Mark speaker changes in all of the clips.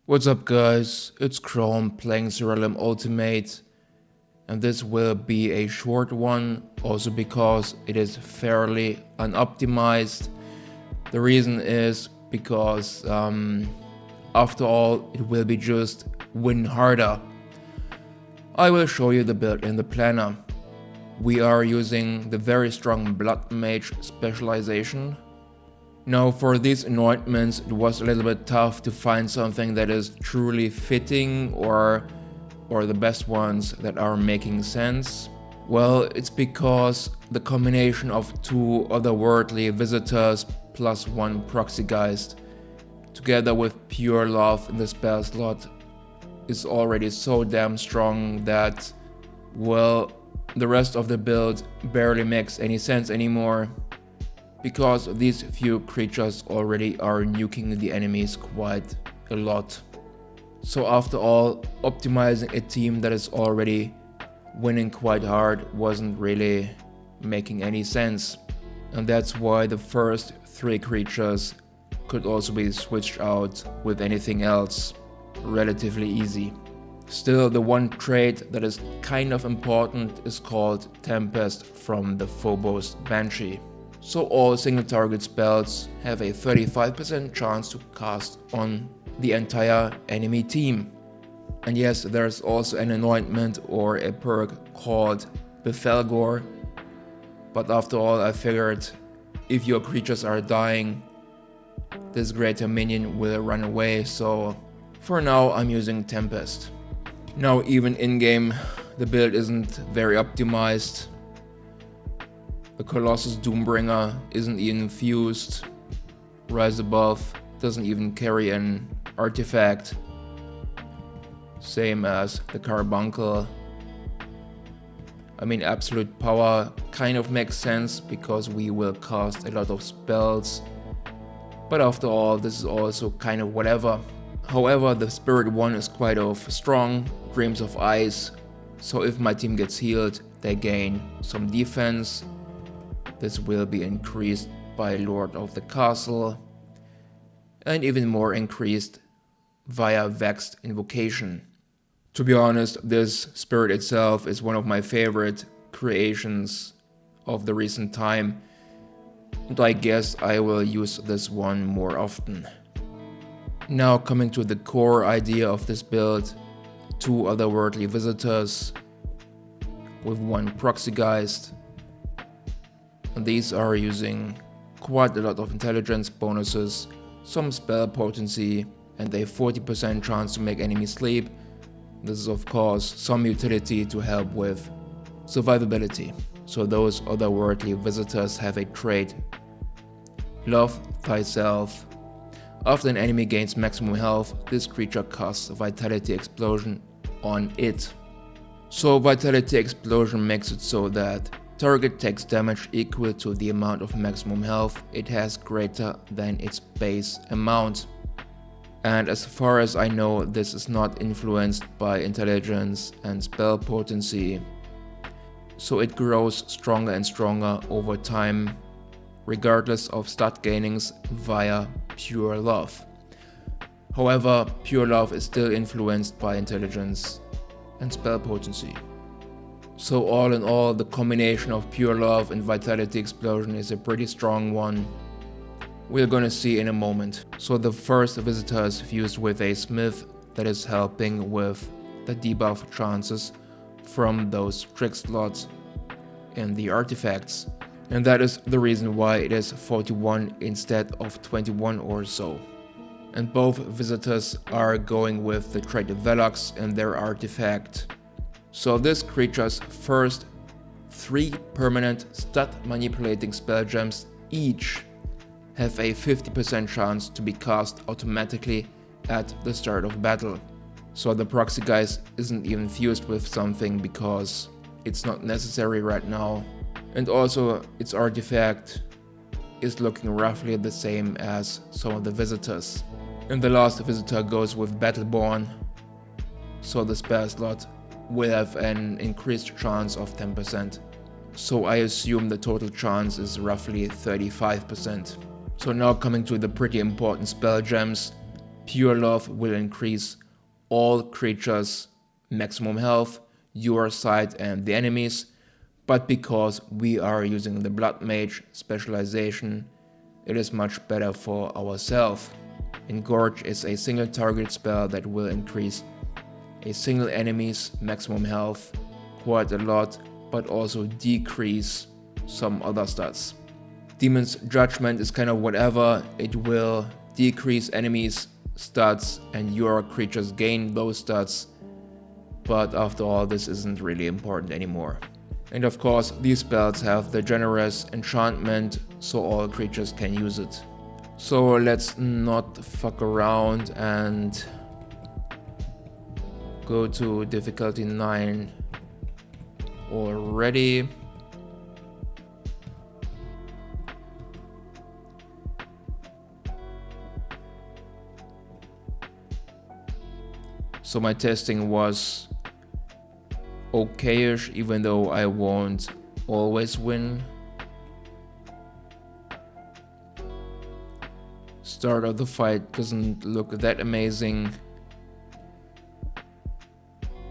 Speaker 1: What's up guys, it's Chrome playing Siralim Ultimate, and this will be a short one also because it is fairly unoptimized. The reason is because after all it will be just win harder. I will show you the build in the planner. We are using the very strong Blood Mage specialization. Now for these anointments it was a little bit tough to find something that is truly fitting or the best ones that are making sense. Well, it's because the combination of two otherworldly visitors plus one proxy geist together with pure love in the spell slot is already so damn strong that, well, the rest of the build barely makes any sense anymore, because these few creatures already are nuking the enemies quite a lot. So after all, optimizing a team that is already winning quite hard wasn't really making any sense. And that's why the first three creatures could also be switched out with anything else relatively easy. Still, the one trait that is kind of important is called Tempest from the Phobos Banshee. So all single target spells have a 35% chance to cast on the entire enemy team. And yes, there's also an anointment or a perk called Befelgor, but after all I figured if your creatures are dying, this greater minion will run away, so for now I'm using Tempest. Now even in-game the build isn't very optimized. The Colossus Doombringer isn't even fused. Rise Above doesn't even carry an artifact. Same as the Carbuncle. I mean, absolute power kind of makes sense because we will cast a lot of spells. But after all, this is also kind of whatever. However, the Spirit one is quite strong, Dreams of Ice. So if my team gets healed, they gain some defense. This will be increased by Lord of the Castle, and even more increased via Vexed Invocation. To be honest, this spirit itself is one of my favorite creations of the recent time, and I guess I will use this one more often. Now coming to the core idea of this build, two otherworldly visitors with one proxy geist. These are using quite a lot of intelligence bonuses, some spell potency, and a 40% chance to make enemies sleep. This is of course some utility to help with survivability. So those otherworldly visitors have a trait, Love Thyself. After an enemy gains maximum health, this creature casts a Vitality Explosion on it. So Vitality Explosion makes it so that target takes damage equal to the amount of maximum health it has greater than its base amount. And as far as I know, this is not influenced by intelligence and spell potency. So it grows stronger and stronger over time, regardless of stat gainings via pure love. However, pure love is still influenced by intelligence and spell potency. So all in all, the combination of pure love and Vitality Explosion is a pretty strong one. We're gonna see in a moment. So the first visitor is fused with a smith that is helping with the debuff chances from those trick slots in the artifacts. And that is the reason why it is 41 instead of 21 or so. And both visitors are going with the trait Velox and their artifact. So this creature's first three permanent stat manipulating spell gems each have a 50% chance to be cast automatically at the start of battle. So the proxy geist isn't even fused with something because it's not necessary right now. And also its artifact is looking roughly the same as some of the visitors. And the last visitor goes with Battleborn, so the spell slot will have an increased chance of 10%. So I assume the total chance is roughly 35%. So now coming to the pretty important spell gems. Pure Love will increase all creatures' maximum health, your side and the enemies, but because we are using the Blood Mage specialization, it is much better for ourselves. Engorge is a single target spell that will increase a single enemy's maximum health quite a lot, but also decrease some other stats. Demon's Judgment is kind of whatever, it will decrease enemies' stats and your creatures gain those stats, but after all this isn't really important anymore. And of course these spells have the generous enchantment so all creatures can use it. So let's not fuck around and go to difficulty 9 already. So my testing was okayish, even though I won't always win. Start of the fight doesn't look that amazing.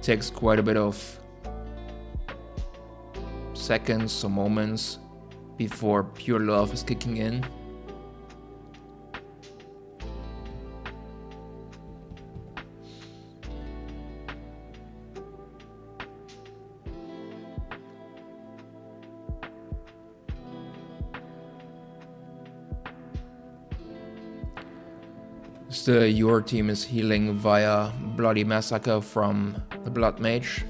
Speaker 1: Takes quite a bit of seconds or moments before Pure Love is kicking in. Still, your team is healing via Bloody Massacre from the Blood Mage.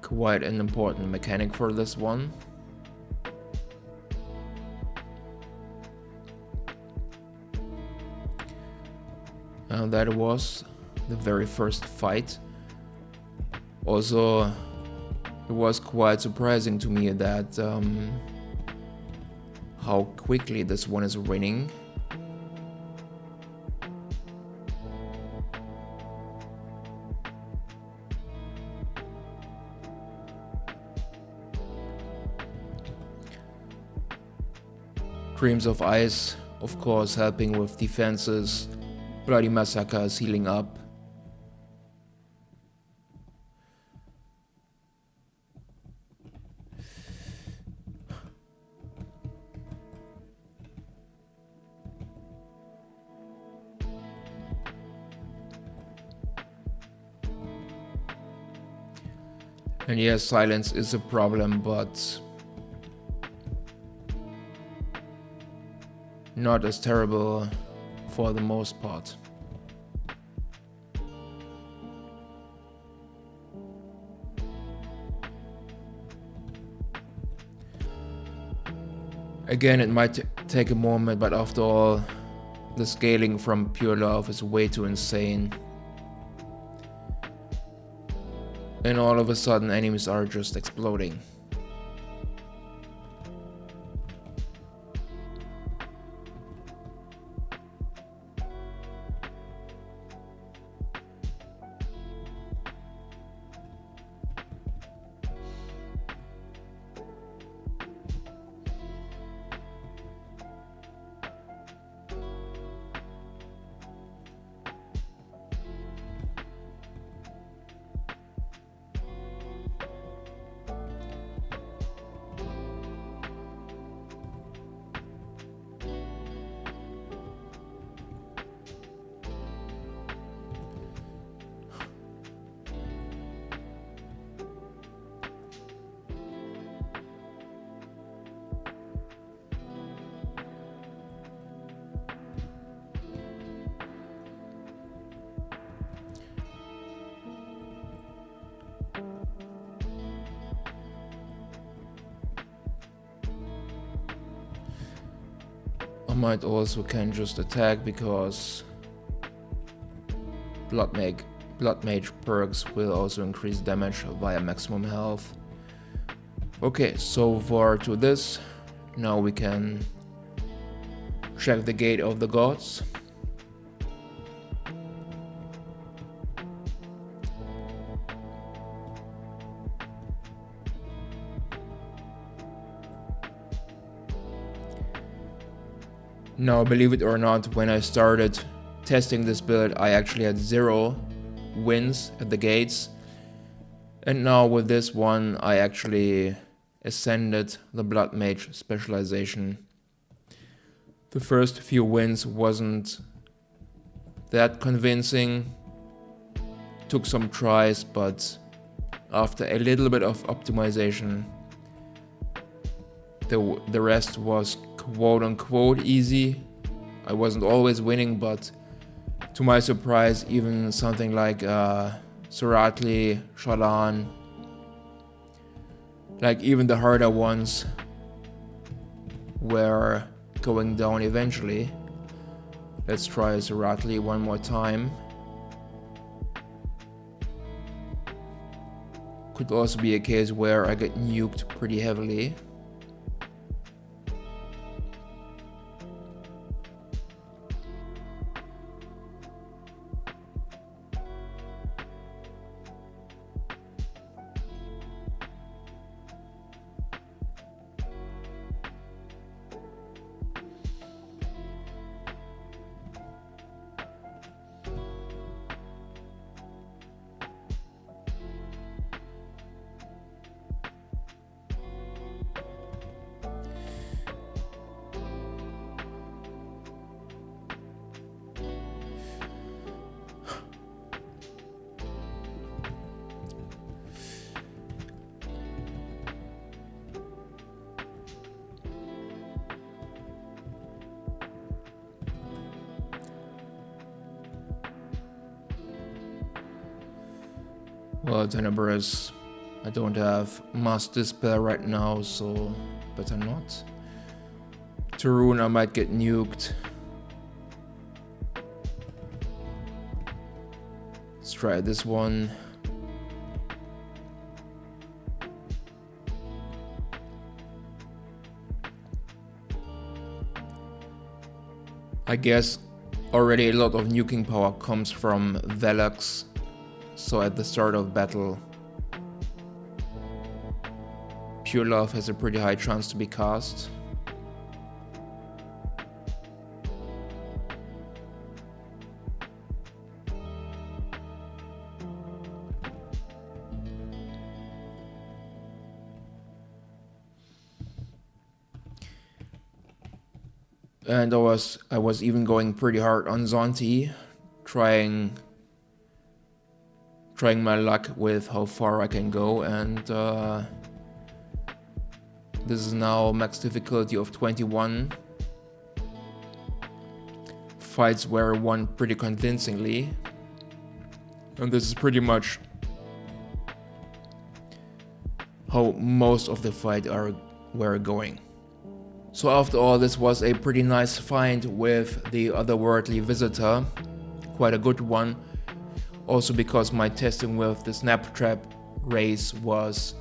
Speaker 1: Quite an important mechanic for this one. And that was the very first fight. Also, it was quite surprising to me that how quickly this one is winning. Dreams of Ice, of course, helping with defenses. Bloody Massacre is healing up. And yes, silence is a problem, but not as terrible for the most part. Again, it might take a moment, but after all, the scaling from Pure Love is way too insane. And all of a sudden, enemies are just exploding. I might also can just attack because Blood Mage perks will also increase damage via maximum health. Okay, so far to this. Now we can check the Gate of the Gods. Now, believe it or not, when I started testing this build, I actually had 0 wins at the gates. And now with this one, I actually ascended the Blood Mage specialization. The first few wins wasn't that convincing. Took some tries, but after a little bit of optimization, the rest was quote unquote easy. I wasn't always winning, but to my surprise, even something like Siralim, Siralim, like even the harder ones were going down eventually. Let's try Siralim one more time. Could also be a case where I get nuked pretty heavily. Well, Tenebrous, I don't have Mass Dispel right now, so better not. Tarun, I might get nuked. Let's try this one. I guess already a lot of nuking power comes from Velox. So at the start of battle, Pure Love has a pretty high chance to be cast. And I was even going pretty hard on Zonti, trying my luck with how far I can go, and this is now max difficulty of 21. Fights were won pretty convincingly, and this is pretty much how most of the fight were going. So after all, this was a pretty nice find with the otherworldly visitor, quite a good one. Also because my testing with the snap trap race was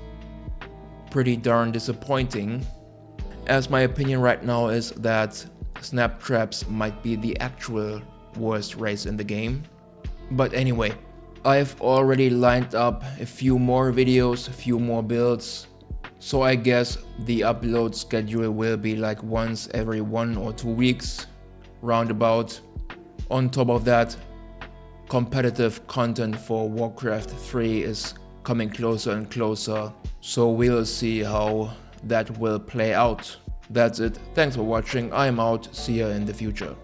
Speaker 1: pretty darn disappointing, as my opinion right now is that snap traps might be the actual worst race in the game. But anyway, I've already lined up a few more videos, a few more builds, so I guess the upload schedule will be like once every 1 or 2 weeks, roundabout. On top of that, competitive content for Warcraft 3 is coming closer and closer, so we'll see how that will play out. That's it, thanks for watching, I'm out, see ya in the future.